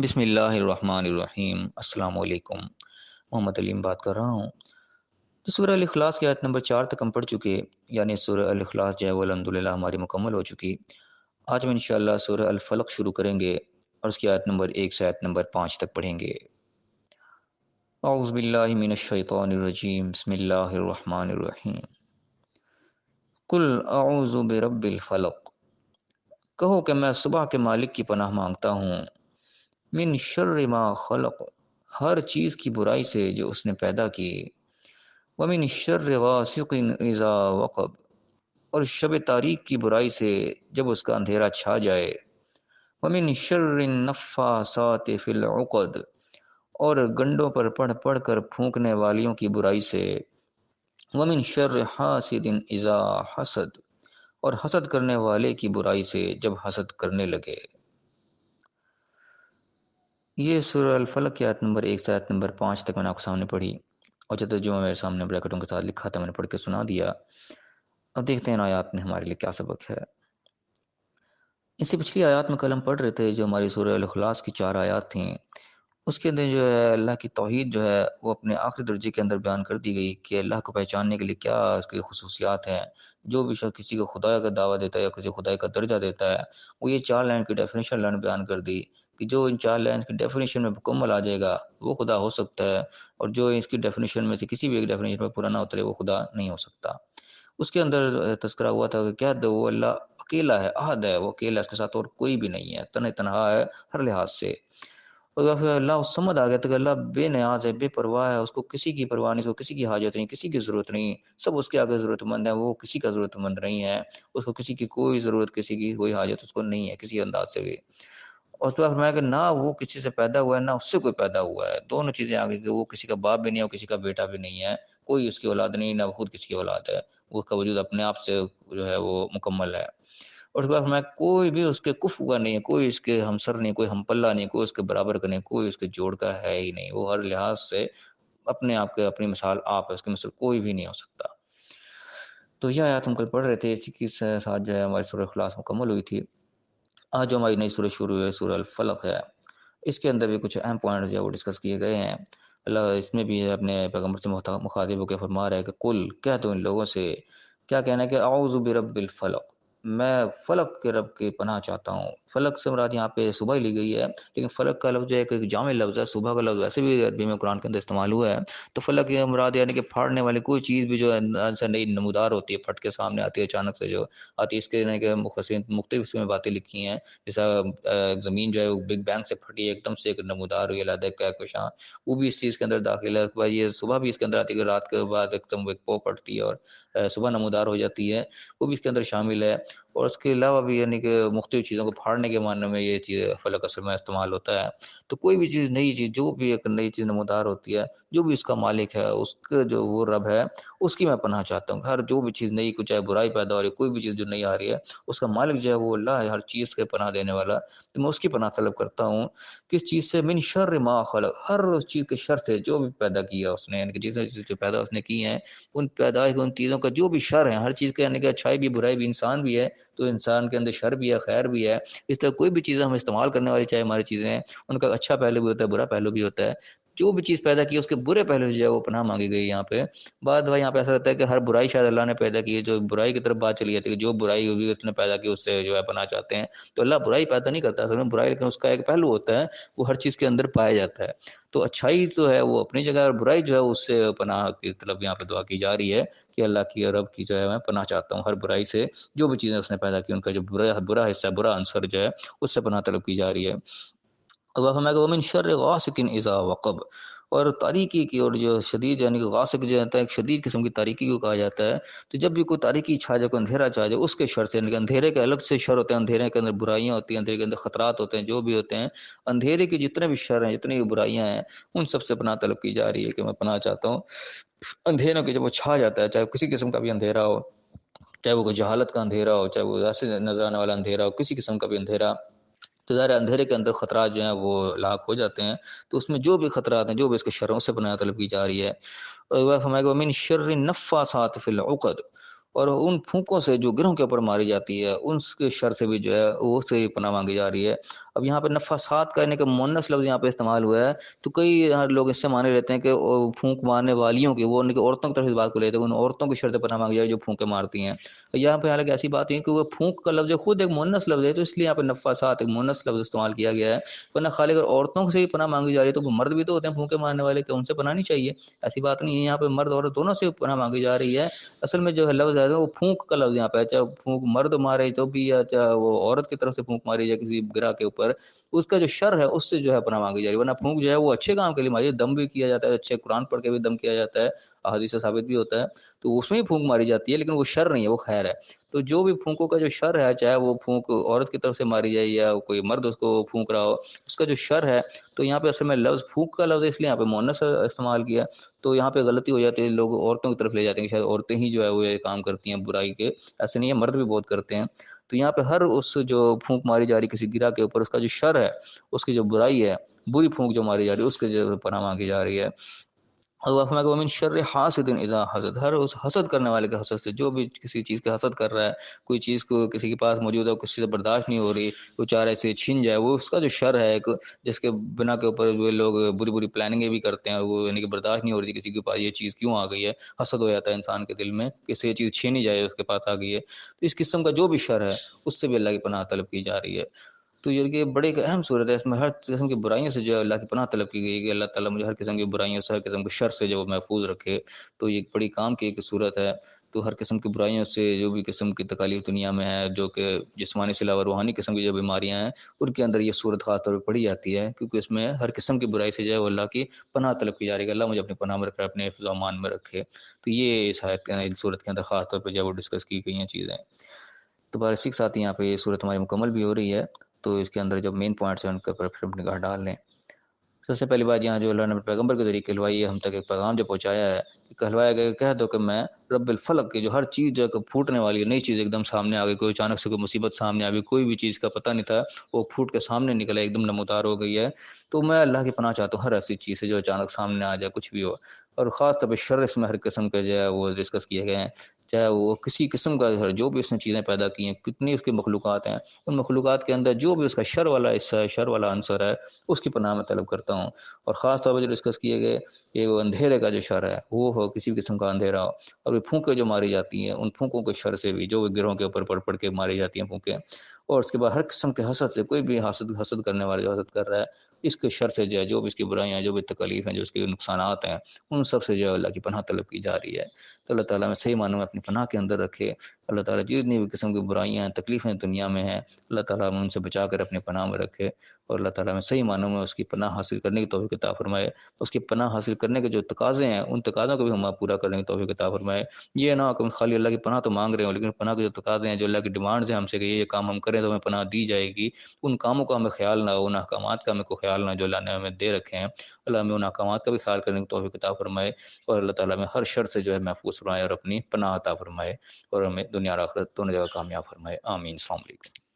بسم اللہ الرحمن الرحیم۔ السلام علیکم۔ محمد علیم بات کر رہا ہوں۔ تو سورہ الاخلاص کی آیت نمبر 4 تک ہم پڑھ چکے، یعنی سورہ الاخلاص جو ہے وہ الحمدللہ ہماری مکمل ہو چکی۔ آج ہم انشاءاللہ سورہ الفلق شروع کریں گے اور اس کی آیت نمبر 1 سے آیت نمبر 5 تک پڑھیں گے۔ اعوذ باللہ من الشیطان الرجیم، بسم اللہ الرحمن الرحیم۔ قل اعوذ برب الفلق، کہو کہ میں صبح کے مالک کی پناہ مانگتا ہوں، من شر ما خلق، ہر چیز کی برائی سے جو اس نے پیدا کی، ومن شر غاسق اذا وقب، اور شب تاریک کی برائی سے جب اس کا اندھیرا چھا جائے، ومن شر النفاثات فی العقد، اور گنڈوں پر پڑھ پڑھ کر پھونکنے والیوں کی برائی سے، ومن شر حاسد اذا حسد، اور حسد کرنے والے کی برائی سے جب حسد کرنے لگے۔ یہ سورہ الفلق کی آیت نمبر 1 سے آیت نمبر 5 تک میں نے آپ کے سامنے پڑھی، اور جب جو میرے سامنے بریکٹوں کے ساتھ لکھا تھا میں نے پڑھ کے سنا دیا۔ اب دیکھتے ہیں ان آیات میں ہمارے لیے کیا سبق ہے۔ اس سے پچھلی آیات میں کل ہم پڑھ رہے تھے جو ہماری سورہ الاخلاص کی 4 آیات تھیں، اس کے اندر جو ہے اللہ کی توحید جو ہے وہ اپنے آخری درجے کے اندر بیان کر دی گئی کہ اللہ کو پہچاننے کے لیے کیا اس کی خصوصیات ہیں۔ جو بھی شخص کسی کو خدا کا دعویٰ دیتا ہے یا کسی خدا کا درجہ دیتا ہے، وہ یہ 4 لائن کی ڈیفینیشن اللہ نے بیان کر دی کہ جو ان 4 لائنز کی ڈیفینیشن میں مکمل آ جائے گا وہ خدا ہو سکتا ہے، اور جو اس کی ڈیفینیشن میں سے کسی بھی ایک ڈیفینیشن میں پورا نہ اترے وہ خدا نہیں ہو سکتا۔ اس کے اندر تذکرہ ہوا تھا کہ کیا وہ اللہ اکیلا ہے، احد ہے، وہ اکیلا، اس کے ساتھ اور کوئی بھی نہیں ہے، تنہا ہے ہر لحاظ سے۔ اور پھر اللہ سمجھ آ گیا تھا کہ اللہ بے نیاز ہے، بے پرواہ ہے، اس کو کسی کی پرواہ نہیں، اس کو کسی کی حاجت نہیں، کسی کی ضرورت نہیں، سب اس کے آگے ضرورت مند ہیں، وہ کسی کا ضرورت مند نہیں ہے، اس کو کسی کی کوئی ضرورت، کسی کی کوئی حاجت اس کو نہیں ہے کسی انداز سے بھی۔ اور اس کے بعد فرمایا کہ نہ وہ کسی سے پیدا ہوا ہے نہ اس سے کوئی پیدا ہوا ہے، دونوں چیزیں آگے کہ وہ کسی کا باپ بھی نہیں ہے اور کسی کا بیٹا بھی نہیں ہے، کوئی اس کی اولاد نہیں، نہ خود کسی کی اولاد ہے، اس کا وجود اپنے آپ سے جو ہے وہ مکمل ہے۔ اور اس کے بعد فرمایا کوئی بھی اس کے کف ہوا نہیں ہے، کوئی اس کے ہمسر نہیں، کوئی ہم پلہ نہیں، کوئی اس کے برابر کا نہیں، کوئی اس کے جوڑ کا ہے ہی نہیں، وہ ہر لحاظ سے اپنے آپ کے اپنی مثال آپ ہے، اس کی مثال کوئی بھی نہیں ہو سکتا۔ تو یہ آیات ہم کل پڑھ رہے تھے، اسی کے ساتھ جو ہے ہماری سورہ اخلاص مکمل ہوئی تھی۔ آج جو ہماری نئی سورہ شروع ہوئی ہے سورہ الفلق ہے، اس کے اندر بھی کچھ اہم پوائنٹس جو ہے وہ ڈسکس کیے گئے ہیں۔ اللہ اس میں بھی اپنے پیغمبر سے مخاطب ہو کے فرما رہا ہے کہ کل کہہ دو ان لوگوں سے، کیا کہنا ہے کہ اعوذ برب الفلق، میں فلق کے رب کی پناہ چاہتا ہوں۔ فلق سے مراد یہاں پہ صبح لی گئی ہے، لیکن فلق کا لفظ جو ہے ایک جامع لفظ ہے، صبح کا لفظ ویسے بھی عربی میں قرآن کے اندر استعمال ہوا ہے۔ تو فلق یہ مراد یعنی کہ پھاڑنے والی کوئی چیز بھی جو ہے سے نئی نمودار ہوتی ہے، پھٹ کے سامنے آتی ہے اچانک سے جو آتی ہے، اس کے یعنی کہ مفسرین مختلف اس میں باتیں لکھی ہیں، جیسا زمین جو ہے وہ بگ بینگ سے پھٹی ہے، ایک دم سے ایک نمودار ہوئی علیحدہ کہکشاں، وہ بھی اس چیز کے اندر داخل ہے۔ یہ صبح بھی اس کے اندر آتی ہے کہ رات کے بعد ایک دم ایک پو پڑتی ہے اور صبح نمودار ہو جاتی ہے، وہ بھی اس کے اندر شامل ہے۔ اور اس کے علاوہ بھی یعنی کہ مختلف چیزوں کو پھاڑنے کے معنی میں یہ چیز فلک اصل میں استعمال ہوتا ہے۔ تو کوئی بھی چیز، نئی چیز، جو بھی ایک نئی چیز نمودار ہوتی ہے، جو بھی اس کا مالک ہے، اس کا جو وہ رب ہے، اس کی میں پناہ چاہتا ہوں۔ ہر جو بھی چیز نئی، کچھ چاہے برائی پیدا ہو رہی ہے، کوئی بھی چیز جو نئی آ رہی ہے، اس کا مالک جو ہے وہ اللہ ہے، ہر چیز کے پناہ دینے والا، تو میں اس کی پناہ طلب کرتا ہوں۔ کس چیز سے؟ من شر ما خلق، ہر اس چیز کے شر سے جو بھی پیدا کیا اس نے، یعنی کہ جتنے چیز پیدا اس نے کی ہیں، ان پیدائش ان چیزوں کا جو بھی شر ہے، ہر چیز کا یعنی کہ اچھائی بھی برائی بھی، انسان بھی ہے تو انسان کے اندر شر بھی ہے، خیر بھی ہے۔ اس طرح کوئی بھی چیزیں ہم استعمال کرنے والی چاہے ہماری چیزیں ہیں، ان کا اچھا پہلو بھی ہوتا ہے، برا پہلو بھی ہوتا ہے۔ جو بھی چیز پیدا کی ہے اس کے برے پہلو سے جو ہے وہ پناہ مانگی گئی یہاں پہ۔ بعد دفعہ یہاں پہ ایسا رہتا ہے کہ ہر برائی شاید اللہ نے پیدا کی ہے، جو برائی کی طرف بات چلی جاتی ہے کہ جو برائی ہوئی اس نے پیدا کی اس سے جو ہے پناہ چاہتے ہیں، تو اللہ برائی پیدا نہیں کرتا اصل میں برائی، لیکن اس کا ایک پہلو ہوتا ہے وہ ہر چیز کے اندر پایا جاتا ہے۔ تو اچھائی جو ہے وہ اپنی جگہ اور برائی جو ہے اس سے پناہ کی طلب یہاں پہ دعا کی جا رہی ہے کہ اللہ کی رب کی جو ہے میں پناہ چاہتا ہوں ہر برائی سے، جو بھی چیزیں اس نے پیدا کی ان کا جو برا حصہ، برا عنصر جو ہے اس سے پناہ طلب کی جا رہی ہے۔ اللہ فرمائے کہ ومن شر غاسق اذا وقب، اور تاریکی کی، اور جو شدید یعنی کہ غاسق جو ہے ایک شدید قسم کی تاریکی کو کہا جاتا ہے، تو جب بھی کوئی تاریکی چھا جائے، کوئی اندھیرا چھا جائے، اس کے شر سے، یعنی کہ اندھیرے کے الگ سے شر ہوتے ہیں، اندھیرے کے اندر برائیاں ہوتی ہیں، اندھیرے کے اندر خطرات ہوتے ہیں، جو بھی ہوتے ہیں، اندھیرے کے جتنے بھی شر ہیں، جتنی بھی برائیاں ہیں، ان سب سے پناہ طلب کی جا رہی ہے کہ میں پناہ چاہتا ہوں اندھیروں کی۔ جب وہ چھا جاتا ہے، چاہے کسی قسم کا بھی اندھیرا ہو، چاہے وہ کوئی جہالت کا اندھیرا ہو، چاہے وہ ایسے نظر آنے والا اندھیرا ہو، کسی قسم کا بھی اندھیرا، تو ظاہر اندھیرے کے اندر خطرات جو ہیں وہ لاحق ہو جاتے ہیں۔ تو اس میں جو بھی خطرات ہیں، جو بھی اس کے شروں سے پناہ طلب کی جا رہی ہے۔ اور فرمائے گا ومن شر النفاثات فی العقد، اور ان پھونکوں سے جو گرہوں کے اوپر ماری جاتی ہے، ان کے شر سے بھی جو ہے وہ سے پناہ مانگی جا رہی ہے۔ اب یہاں پہ نفاسات کرنے کا مونس لفظ یہاں پہ استعمال ہوا ہے، تو کئی لوگ اس سے مانے لیتے ہیں کہ پھونک مارنے والیوں کی، وہ ان کی عورتوں کی طرف اس بات کو لیتے ہیں، ان عورتوں کی شرط پناہ مانگی جائے جو پھونکیں مارتی ہیں۔ یہاں پہ حالانکہ ایسی بات نہیں کہ وہ پھونک کا لفظ خود ایک مونس لفظ ہے، تو اس لیے یہاں پہ نفاسات ایک مونس لفظ استعمال کیا گیا ہے، ورنہ خالی اگر عورتوں سے ہی پناہ مانگی جا رہی ہے تو وہ مرد بھی تو ہوتے ہیں پھونکے مارنے والے، کہ ان سے پناہ نہیں چاہیے؟ ایسی بات نہیں ہے، یہاں پہ مرد عورت دونوں سے پناہ مانگی جا رہی ہے۔ اصل میں جو ہے لفظ ہے وہ پھونک کا لفظ یہاں پہ ہے، چاہے پھونک مرد مارے تو بھی، یا چاہے وہ عورت کی طرف سے پھونک ماری جائے کسی گرہ کے اوپر، اس کا جو شر ہے اس سے جو ہے پناہ مانگی جا رہی ہے، ورنہ پھونک جو ہے وہ اچھے کام کے لیے ماری، دم بھی کیا جاتا ہے، اچھے قرآن پڑھ کے بھی دم کیا جاتا ہے، احادیث سے ثابت بھی ہوتا ہے، تو اس میں ہی پھونک ماری جاتی ہے، لیکن وہ شر نہیں ہے، وہ خیر ہے۔ تو جو بھی پھونکوں کا جو شر ہے، چاہے وہ پھونک عورت کی طرف سے ماری جائے یا کوئی مرد اس کو پھونک رہا ہو، اس کا جو شر ہے، تو یہاں پہ اصل میں لفظ پھونک کا لفظ اس لیے یہاں پہ مؤنث استعمال کیا، تو یہاں پہ غلطی ہو جاتی ہے، لوگ عورتوں کی طرف لے جاتے ہیں کہ شاید عورتیں ہی جو ہے وہ یہ کام کرتی ہیں برائی کے، ایسے نہیں ہے، مرد بھی بہت کرتے ہیں۔ تو یہاں پہ ہر اس جو پھونک ماری جا رہی کسی گرہ کے اوپر، اس کا جو شر ہے، اس کی جو برائی ہے، بری پھونک جو ماری جا رہی ہے، اس کے جو پناہ مانگی جا رہی ہے۔ اللہ فرماتا ہے ومن شر حاسد اذا حسد، ہر اس حسد کرنے والے کے حسد سے، جو بھی کسی چیز کے حسد کر رہا ہے، کوئی چیز کو کسی کے پاس موجود ہے، کسی سے برداشت نہیں ہو رہی، وہ چاہ رہا ہے اسے چھین جائے، وہ اس کا جو شر ہے ایک، جس کے بنا کے اوپر وہ لوگ بری بری پلاننگیں بھی کرتے ہیں، وہ یعنی کہ برداشت نہیں ہو رہی کسی کے پاس یہ چیز کیوں آ گئی ہے، حسد ہو جاتا ہے انسان کے دل میں کہ اسے یہ چیز چھینی جائے، اس کے پاس آ گئی ہے، تو اس قسم کا جو بھی شر ہے اس سے بھی اللہ کی پناہ طلب کی جا رہی ہے۔ تو یہ کہ بڑے ایک اہم صورت ہے، اس میں ہر قسم کی برائیوں سے جو ہے اللہ کی پناہ طلب کی گئی ہے کہ اللہ تعالیٰ مجھے ہر قسم کی برائیوں سے، ہر قسم کے شر سے جو محفوظ رکھے، تو یہ ایک بڑی کام کی ایک صورت ہے۔ تو ہر قسم کی برائیوں سے، جو بھی قسم کی تکالیف دنیا میں ہے، جو کہ جسمانی سے علاوہ روحانی قسم کی جو بیماریاں ہیں، ان کے اندر یہ صورت خاص طور پہ پڑھی جاتی ہے، کیونکہ اس میں ہر قسم کی برائی سے جو ہے وہ اللہ کی پناہ طلب کی جا رہی ہے، اللہ مجھے اپنی پناہ میں رکھے، اپنے حفظ و امان میں رکھے۔ تو یہ اس آیت کے صورت کے اندر خاص طور پہ جو ہے وہ ڈسکس کی گئی ہیں چیزیں۔ تو بارے سکھ ساتھی یہاں پہ یہ صورت ہماری مکمل بھی ہو رہی ہے، تو اس کے اندر جو مین پوائنٹس ہیں ان کے اوپر پھر نگاہ ڈال لیں۔ سب سے پہلی بات یہاں جو اللہ نے پیغمبر کے ذریعے کہلوائی ہے، ہم تک ایک پیغام جو پہنچایا ہے، کہلوایا گیا کہ کہہ دو کہ میں رب الفلق کی، جو ہر چیز جو ہے کہ پھوٹنے والی ہے، نئی چیز ایک دم سامنے آ گئی، کوئی اچانک سے کوئی مصیبت سامنے آ گئی، کوئی بھی چیز کا پتہ نہیں تھا، وہ پھوٹ کے سامنے نکلا، ایک دم نمودار ہو گئی ہے، تو میں اللہ کی پناہ چاہتا ہوں ہر ایسی چیز سے جو اچانک سامنے آ جائے، کچھ بھی ہو، اور خاص طور پہ شر اس میں ہر قسم کے جو ہے وہ ڈسکس کیے گئے ہیں، چاہے وہ کسی قسم کا جو بھی اس نے چیزیں پیدا کی ہیں، کتنی اس کی مخلوقات ہیں، ان مخلوقات کے اندر جو بھی اس کا شر والا حصہ ہے، شر والا عنصر ہے، اس کی پناہ میں طلب کرتا ہوں۔ اور خاص طور پر جو ڈسکس کیے گئے کہ وہ اندھیرے کا جو شر ہے، وہ ہو کسی بھی قسم کا اندھیرا ہو، اور وہ پھونکیں جو ماری جاتی ہیں، ان پھونکوں کے شر سے بھی، جو گروہوں کے اوپر پڑ پڑ کے ماری جاتی ہیں پھونکیں، اور اس کے بعد ہر قسم کے حسد سے، کوئی بھی حسد کرنے والا جو حسد کر رہا ہے، اس کے شر سے جو ہے، جو بھی اس کی برائیاں، جو بھی تکلیف ہیں، جو اس کے نقصانات ہیں، ان سب سے جو ہے اللہ کی پناہ طلب کی جا رہی ہے۔ تو اللہ تعالیٰ میں صحیح معنوں میں اپنی پناہ کے اندر رکھے، اللہ تعالیٰ جتنی بھی قسم کی برائیاں ہیں، تکلیفیں دنیا میں ہیں، اللہ تعالیٰ ہمیں ان سے بچا کر اپنی پناہ میں رکھے، اور اللہ تعالیٰ میں صحیح معنوں میں اس کی پناہ حاصل کرنے کی توفیق عطا فرمائے، اس کی پناہ حاصل کرنے کے جو تقاضے ہیں، ان تقاضوں کو بھی ہم پورا کرنے کی توفیق عطا فرمائے۔ یہ نہ ہو کہ ہم خالی اللہ کی پناہ تو مانگ رہے ہوں، لیکن پناہ کے جو تقاضے ہیں، جو اللہ کی ڈیمانڈز ہیں ہم سے کہ یہ کام ہم کریں تو ہمیں پناہ دی جائے گی، ان کاموں کا ہمیں خیال نہ ہو، ان احکامات کا ہمیں کوئی خیال نہ ہو جو اللہ نے ہمیں دے رکھے ہیں، اللہ ہمیں ان احکامات کا بھی خیال کرنے کی توفیق عطا فرمائے، اور اللہ تعالیٰ ہمیں ہر شر سے جو ہے محفوظ فرمائے، اور اپنی پناہ عطا فرمائے، اور ہمیں دنیا اور آخرت دونوں جگہ کامیاب فرمائے۔ آمین۔ السلام علیکم۔